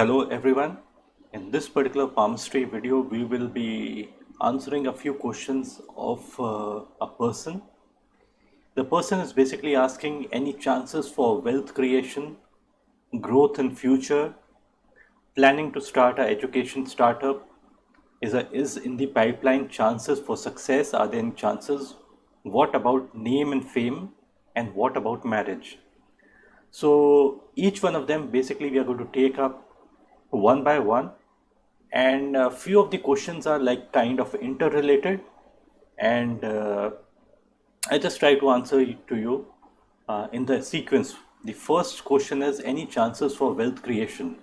Hello everyone. In this particular Palmistry video, we will be answering a few questions of a person. The person is basically asking any chances for wealth creation, growth in future, planning to start a education startup, is in the pipeline, chances for success, are there any chances? What about name and fame? And what about marriage? So each one of them basically we are going to take up one by one, and a few of the questions are like kind of interrelated, and I just try to answer to you in the sequence. The first question is any chances for wealth creation.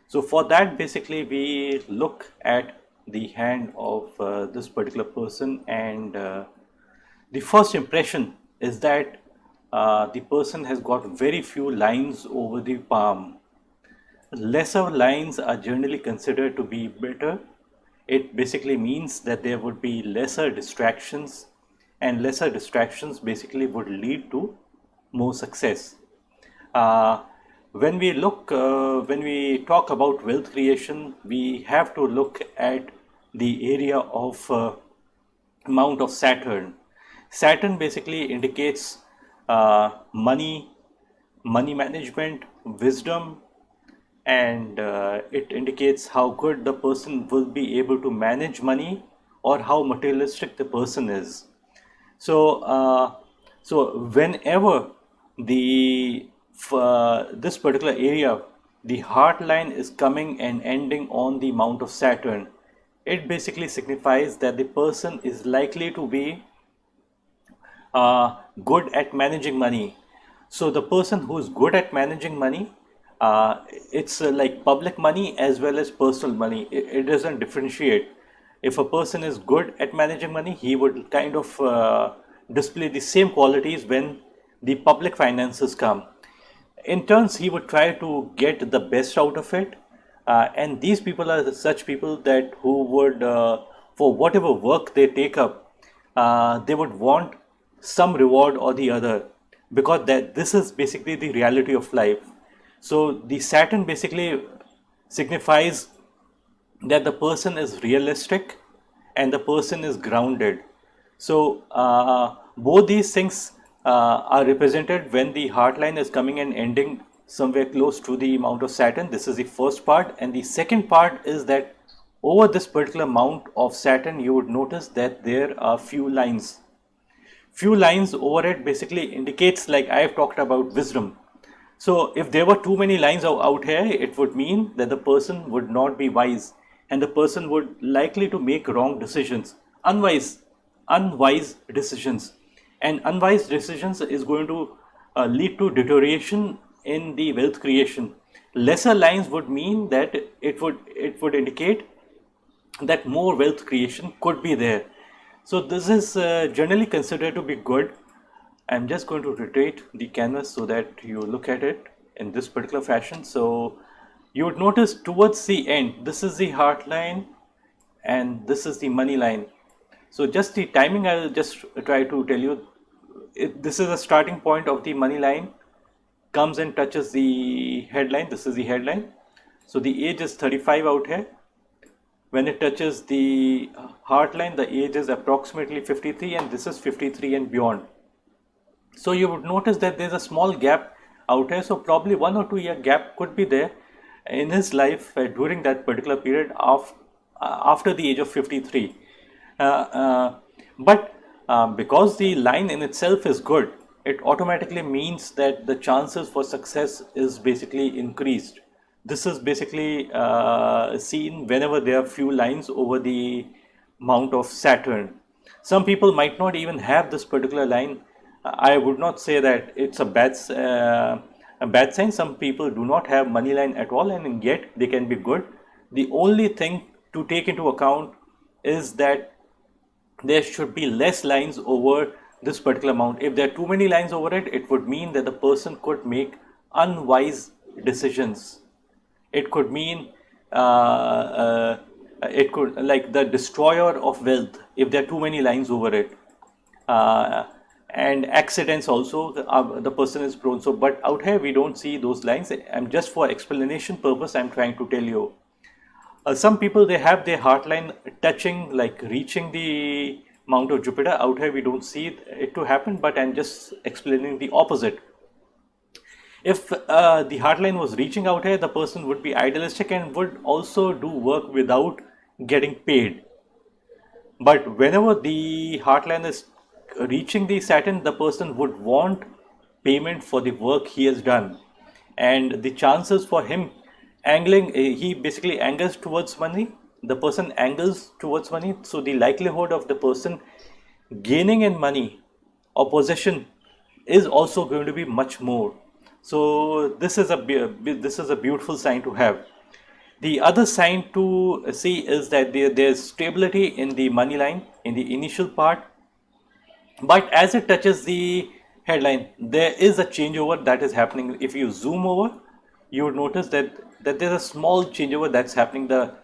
So for that basically we look at the hand of this particular person, and the first impression is that the person has got very few lines over the palm. Lesser lines are generally considered to be better. It basically means that there would be lesser distractions, and lesser distractions basically would lead to more success. Uh, when we talk about wealth creation, we have to look at the area of Mount of Saturn. Saturn basically indicates money, money management, wisdom, and it indicates how good the person will be able to manage money or how materialistic the person is. So, whenever this particular area, the heart line is coming and ending on the Mount of Saturn, it basically signifies that the person is likely to be good at managing money. So the person who is good at managing money, it's like public money as well as personal money. It doesn't differentiate. If a person is good at managing money, he would kind of display the same qualities when the public finances come. In turns, he would try to get the best out of it. And these people are such people that who would, for whatever work they take up, they would want some reward or the other, because that this is basically the reality of life. So the Saturn basically signifies that the person is realistic and the person is grounded. So both these things are represented when the heart line is coming and ending somewhere close to the Mount of Saturn. This is the first part, and the second part is that over this particular Mount of Saturn, you would notice that there are few lines. Few lines over it basically indicates, like I have talked about, wisdom. So if there were too many lines out here, it would mean that the person would not be wise, and the person would likely to make wrong decisions, unwise decisions. And unwise decisions is going to lead to deterioration in the wealth creation. Lesser lines would mean that it would indicate that more wealth creation could be there. So this is generally considered to be good. I'm just going to rotate the canvas so that you look at it in this particular fashion. So you would notice towards the end, this is the heart line and this is the money line. So just the timing, I will just try to tell you. This is the starting point of the money line, comes and touches the headline. This is the headline. So the age is 35 out here. When it touches the heart line, the age is approximately 53, and this is 53 and beyond. So you would notice that there's a small gap out here. So probably 1 or 2 year gap could be there in his life during that particular period of after the age of 53. But because the line in itself is good, it automatically means that the chances for success is basically increased. This is basically seen whenever there are few lines over the Mount of Saturn. Some people might not even have this particular line. I would not say that it's a bad sign. Some people do not have money line at all, and yet they can be good. The only thing to take into account is that there should be less lines over this particular amount. If there are too many lines over it, it would mean that the person could make unwise decisions. It could mean it could, like, the destroyer of wealth if there are too many lines over it. and accidents also, the person is prone. So, but out here we don't see those lines. I'm just for explanation purpose, I'm trying to tell you. Some people, they have their heart line touching, like reaching the Mount of Jupiter. Out here we don't see it to happen, but I'm just explaining the opposite. If the heart line was reaching out here, the person would be idealistic and would also do work without getting paid. But whenever the heartline is reaching the Saturn, the person would want payment for the work he has done. And the chances for him angling, he basically angles towards money. The person angles towards money. So the likelihood of the person gaining in money or possession is also going to be much more. So this is a beautiful sign to have. The other sign to see is that there's stability in the money line in the initial part, but as it touches the headline, there is a changeover that is happening. If you zoom over, you would notice that there's a small changeover that's happening. The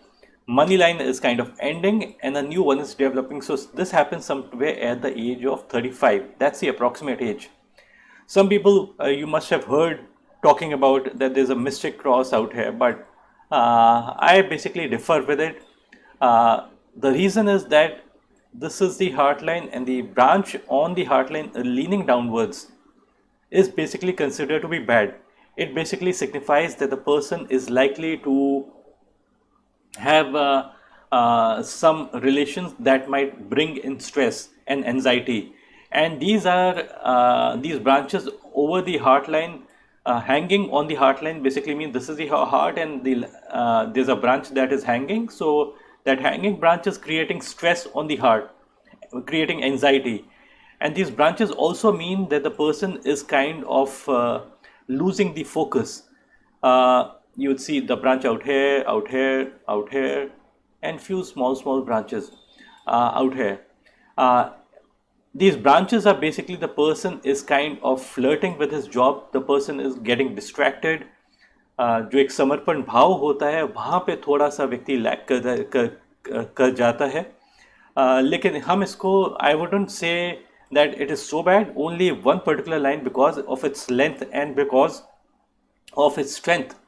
money line is kind of ending and a new one is developing. So this happens somewhere at the age of 35. That's the approximate age. Some people, you must have heard talking about that there's a mystic cross out here, but I basically differ with it. The reason is that this is the heart line, and the branch on the heart line leaning downwards is basically considered to be bad. It basically signifies that the person is likely to have some relations that might bring in stress and anxiety. And these branches over the heart line, hanging on the heart line, basically means this is the heart, and there's a branch that is hanging. So that hanging branch is creating stress on the heart, creating anxiety. And these branches also mean that the person is kind of losing the focus. You would see the branch out here, out here, out here, and few small branches out here. These branches are basically, the person is kind of flirting with his job. The person is getting distracted. जो एक समर्पण भाव होता है, वहाँ पे थोड़ा सा व्यक्ति लैक कर जाता है. लेकिन हम इसको, I wouldn't say that it is so bad. Only one particular line, because of its length and because of its strength,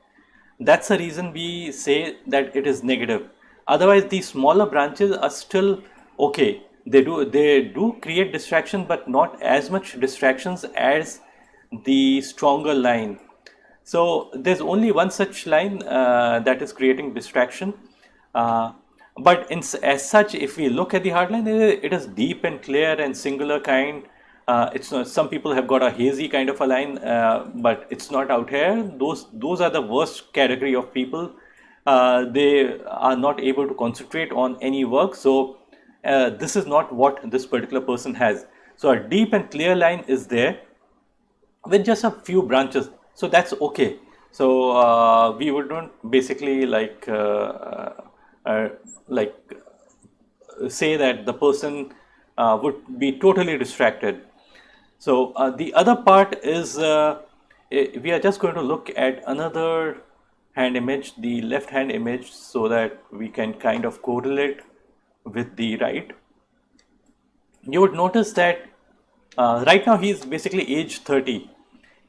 that's the reason we say that it is negative. Otherwise, the smaller branches are still okay. They do create distraction, but not as much distractions as the stronger line. So there's only one such line that is creating distraction. But as such, if we look at the heart line, it is deep and clear and singular kind. It's not, some people have got a hazy kind of a line, but it's not out here. Those are the worst category of people. They are not able to concentrate on any work. So this is not what this particular person has. So a deep and clear line is there with just a few branches. So that's okay. So we would not basically say that the person would be totally distracted. So the other part is we are just going to look at another hand image, the left hand image, so that we can kind of correlate with the right. You would notice that right now he is basically age 30,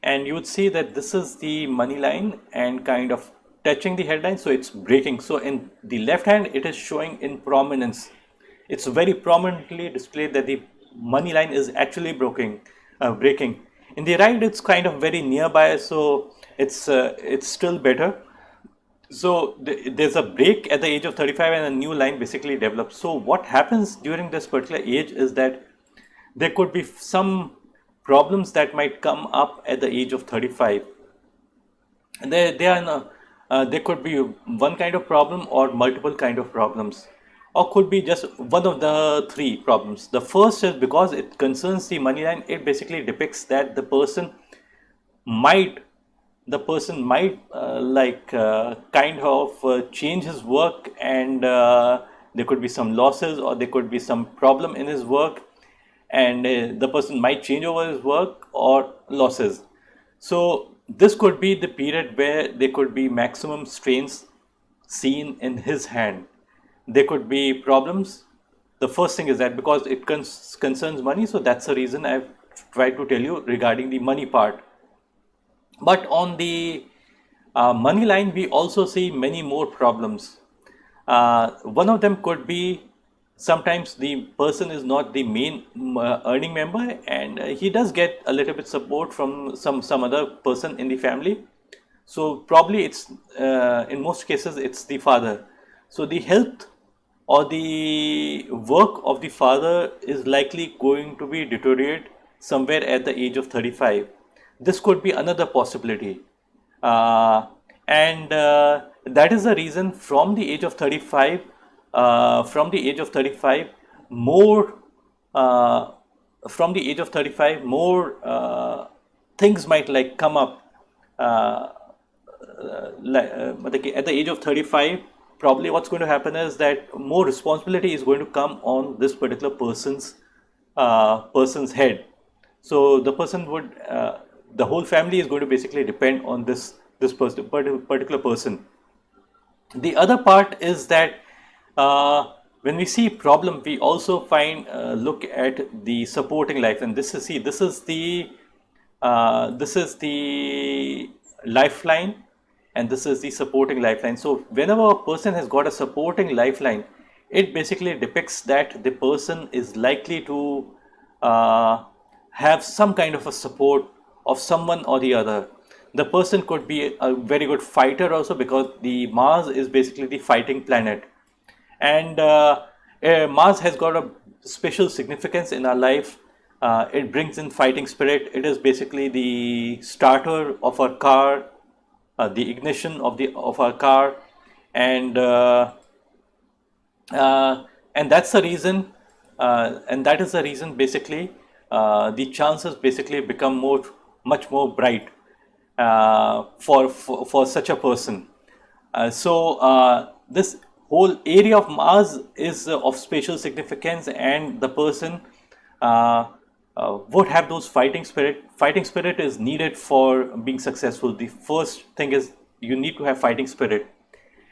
and you would see that this is the money line and kind of touching the headline, so it's breaking. So in the left hand, it is showing in prominence. It's very prominently displayed that the money line is actually breaking. In the right, it's kind of very nearby, so it's still better. So there's a break at the age of 35 and a new line basically develops. So what happens during this particular age is that there could be some problems that might come up at the age of 35. And there could be one kind of problem or multiple kind of problems, or could be just one of the three problems. The first is, because it concerns the money line, it basically depicts that the person might kind of change his work, and there could be some losses, or there could be some problem in his work, and the person might change over his work or losses. So this could be the period where there could be maximum strains seen in his hand. There could be problems. The first thing is that because it concerns money, so that's the reason I've tried to tell you regarding the money part. But on the money line, we also see many more problems. One of them could be sometimes the person is not the main earning member, and he does get a little bit support from some other person in the family. So probably it's in most cases it's the father. So the health or the work of the father is likely going to be deteriorate somewhere at the age of 35. This could be another possibility. Uh, and that is the reason from the age of 35, more uh, from the age of 35, more things might like come up. Uh, मतलब कि at the age of 35, probably what's going to happen is that more responsibility is going to come on this particular person's head. So the person would, the whole family is going to basically depend on particular person. The other part is that when we see problem, we also find look at the supporting life, and this is the lifeline, and this is the supporting lifeline. So whenever a person has got a supporting lifeline, it basically depicts that the person is likely to uh, have some kind of a support of someone or the other. The person could be a very good fighter also, because the Mars is basically the fighting planet, and Mars has got a special significance in our life. It brings in fighting spirit. It is basically the starter of our car, the ignition of our car, and that's the reason, and that is the reason basically the chances basically become much more bright for such a person. This whole area of Mars is of special significance, and the person would have those fighting spirit. Fighting spirit is needed for being successful. The first thing is you need to have fighting spirit.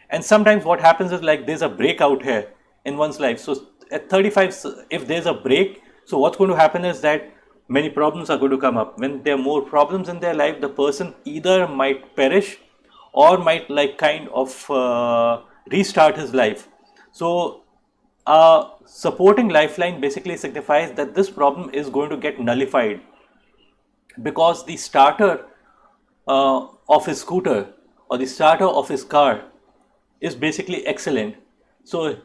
And sometimes what happens is like there's a break out here in one's life. So at 35, if there's a break, so what's going to happen is that many problems are going to come up. When there are more problems in their life, the person either might perish or might like kind of restart his life. So supporting lifeline basically signifies that this problem is going to get nullified, because the starter of his scooter or the starter of his car is basically excellent. So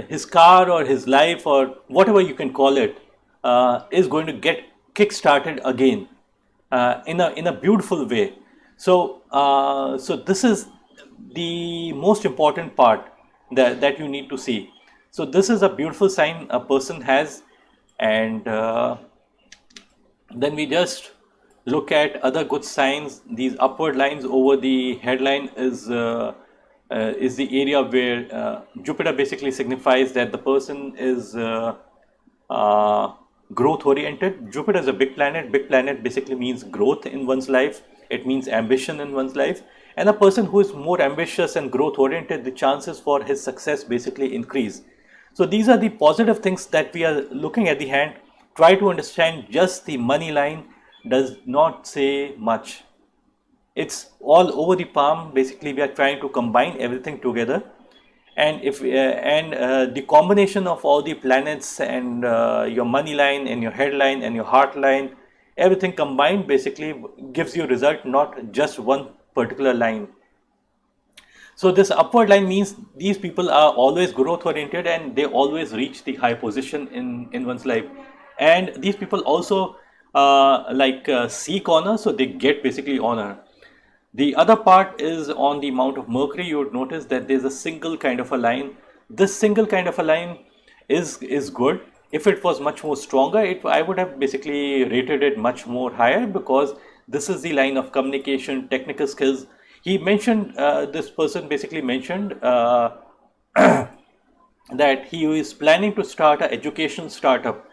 his car or his life or whatever you can call it is going to get kick-started again in a beautiful way. So this is the most important part that you need to see. So this is a beautiful sign a person has, and then we just look at other good signs. These upward lines over the headline is the area where Jupiter basically signifies that the person is growth oriented. Jupiter is a big planet. Big planet basically means growth in one's life. It means ambition in one's life. And a person who is more ambitious and growth oriented, the chances for his success basically increase. So these are the positive things that we are looking at the hand. Try to understand just the money line does not say much. It's all over the palm. Basically, we are trying to combine everything together, and the combination of all the planets and your money line and your headline and your heart line, everything combined basically gives you result, not just one particular line. So this upward line means these people are always growth oriented, and they always reach the high position in one's life. And these people also seek honor, so they get basically honor. The other part is on the amount of Mercury. You would notice that there's a single kind of a line. This single kind of a line is good. If it was much more stronger, I would have basically rated it much more higher, because this is the line of communication, technical skills. He mentioned, this person basically mentioned that he is planning to start an education startup,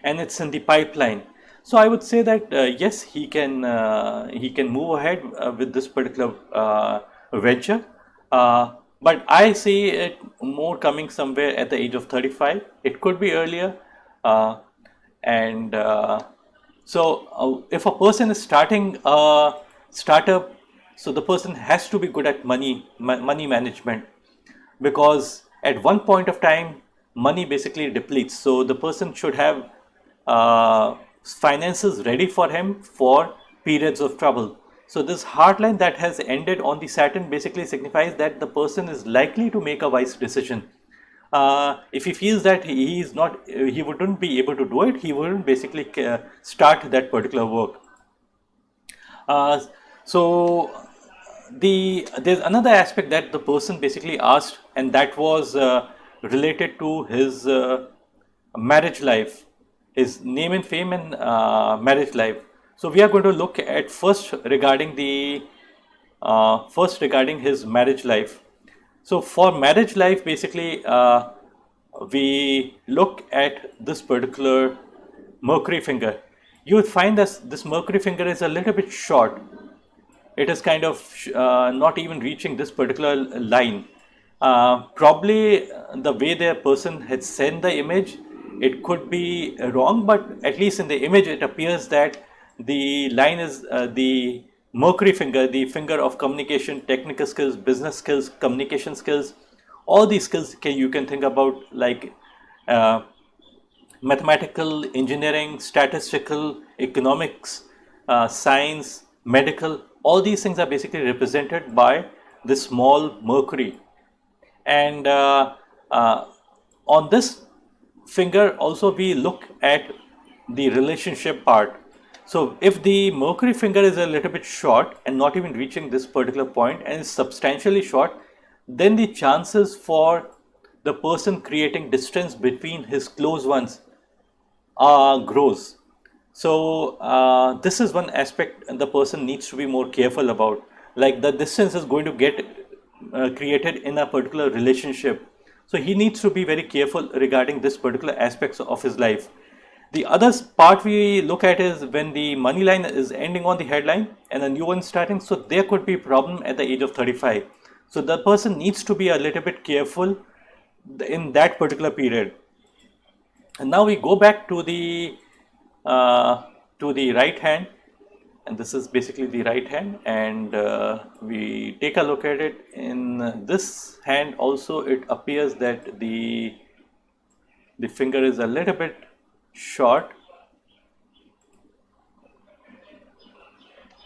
and it's in the pipeline. So I would say that yes, he can move ahead with this particular venture, but I see it more coming somewhere at the age of 35. It could be earlier, and So if a person is starting a startup, so the person has to be good at money management, because at one point of time money basically depletes. So the person should have finances ready for him for periods of trouble. So this hard line that has ended on the Saturn basically signifies that the person is likely to make a wise decision. If he feels that he is not, he wouldn't be able to do it, he wouldn't basically start that particular work. Uh, so there's another aspect that the person basically asked, and that was related to his marriage life, his name and fame, and marriage life. So we are going to look at first regarding his marriage life. So for marriage life, basically, we look at this particular Mercury finger. You would find that this Mercury finger is a little bit short. It is kind of not even reaching this particular line. Probably the way the person had sent the image, it could be wrong, but at least in the image it appears that the line is the Mercury finger, the finger of communication, technical skills, business skills, communication skills. All these skills you can think about, like uh, mathematical, engineering, statistical, economics, science, medical. All these things are basically represented by this small Mercury. And uh, on this finger also we look at the relationship part. So if the Mercury finger is a little bit short and not even reaching this particular point and is substantially short, then the chances for the person creating distance between his close ones grows. So this is one aspect the person needs to be more careful about. Like the distance is going to get created in a particular relationship. So he needs to be very careful regarding this particular aspects of his life. The other part we look at is when the money line is ending on the headline and a new one starting. So there could be a problem at the age of 35. So the person needs to be a little bit careful in that particular period. And now we go back to the right hand, and this is basically the right hand, and we take a look at it. In this hand also, it appears that the finger is a little bit short,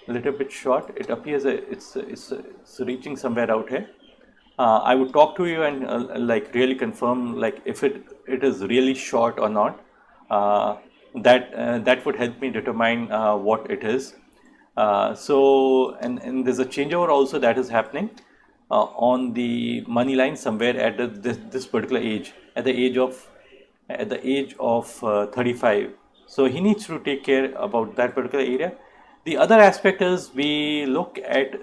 It appears that it's reaching somewhere out here. I would talk to you and like really confirm like if it is really short or not. That would help me determine what it is. So and there's a changeover also that is happening on the money line somewhere at this particular age, at the age of 35. So he needs to take care about that particular area. The other aspect is we look at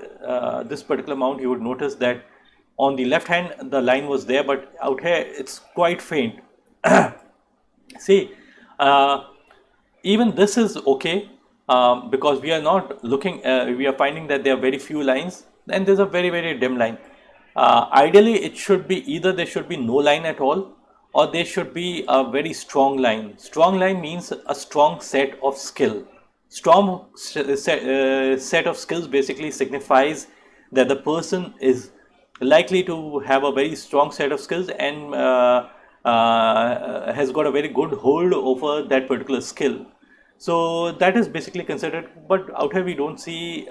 this particular mount. You would notice that on the left hand the line was there, but out here it's quite faint. See, uh, even this is okay, because we are not looking, we are finding that there are very few lines and there's a very dim line. Ideally it should be either there should be no line at all, or there should be a very strong line. Strong line means a strong set of skill. Set of skills basically signifies that the person is likely to have a very strong set of skills and has got a very good hold over that particular skill. So that is basically considered, but out here we don't see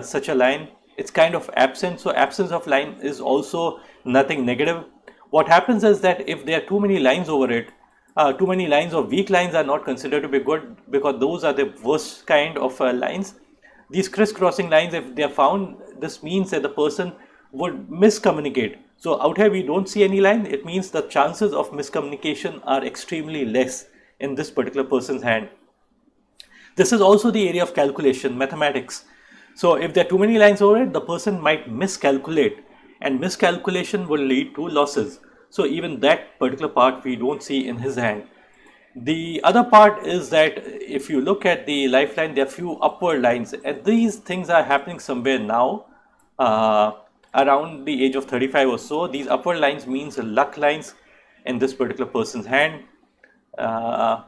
such a line. It's kind of absent. So absence of line is also nothing negative. What happens is that if there are too many lines over it, too many lines or weak lines are not considered to be good, because those are the worst kind of lines. These crisscrossing lines, if they are found, this means that the person would miscommunicate. So out here we don't see any line. It means the chances of miscommunication are extremely less in this particular person's hand. This is also the area of calculation, mathematics. So if there are too many lines over it, the person might miscalculate, and miscalculation will lead to losses. So even that particular part we don't see in his hand. The other part is that if you look at the lifeline, there are few upward lines, and these things are happening somewhere now, around the age of 35 or so. These upward lines means luck lines in this particular person's hand. Uh,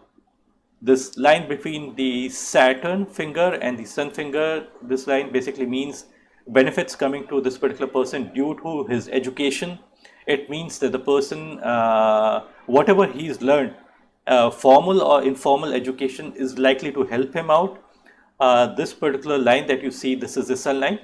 this line between the Saturn finger and the Sun finger, this line basically means benefits coming to this particular person due to his education. It means that the person, whatever he's learned, formal or informal education is likely to help him out. This particular line that you see, this is the sun line.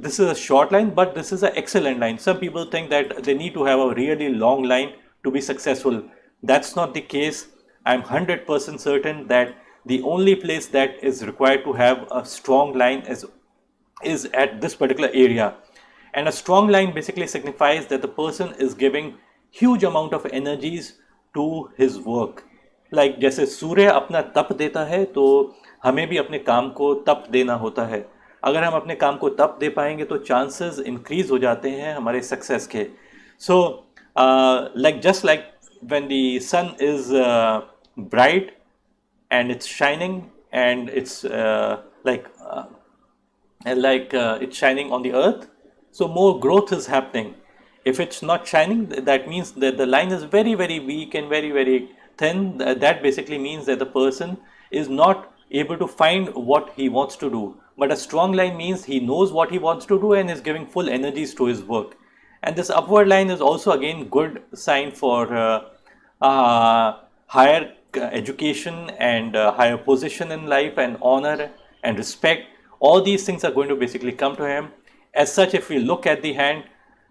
This is a short line, but this is an excellent line. Some people think that they need to have a really long line to be successful. That's not the case. I'm 100% certain that the only place that is required to have a strong line is at this particular area. And a strong line basically signifies that the person is giving huge amount of energies to his work. Like जैसे सूर्य अपना तप देता है, तो हमें भी अपने काम को तप देना होता है. अगर हम अपने काम को तप दे पाएंगे तो चांसेस इंक्रीज हो जाते हैं हमारे सक्सेस के. सो like just like when the sun is bright and it's shining and it's it's shining on the earth, so more growth is happening. If it's not shining, that means that the line is very, very weak and very, very thin. That basically means that the person is not able to find what he wants to do. But a strong line means he knows what he wants to do and is giving full energies to his work. And this upward line is also again good sign for higher education and higher position in life and honor and respect. All these things are going to basically come to him. As such, if we look at the hand,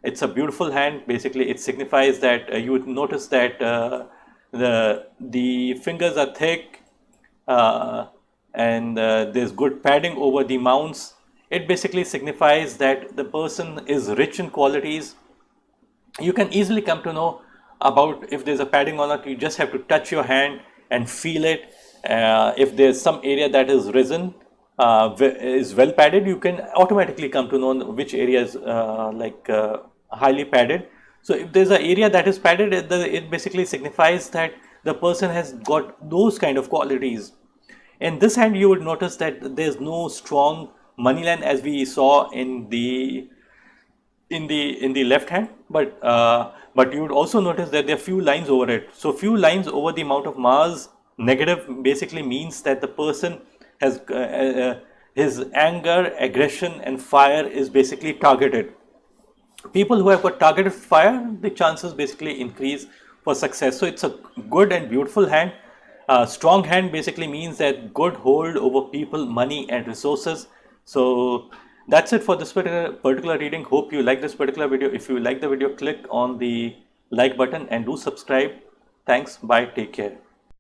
it's a beautiful hand. Basically, it signifies that you would notice that the fingers are thick and there's good padding over the mounts. It basically signifies that the person is rich in qualities. You can easily come to know about if there's a padding or not. You just have to touch your hand and feel it. If there's some area that is risen, is well padded, you can automatically come to know which area is highly padded. So if there's an area that is padded, it basically signifies that the person has got those kind of qualities. In this hand, you would notice that there's no strong money line as we saw in the left hand, but you would also notice that there are few lines over it. So few lines over the amount of Mars negative basically means that the person has his anger, aggression and fire is basically targeted. People who have got targeted fire, the chances basically increase for success. So it's a good and beautiful hand. Strong hand basically means that good hold over people, money and resources. So that's it for this particular reading. Hope you like this particular video. If you like the video, click on the like button and do subscribe. Thanks. Bye. Take care.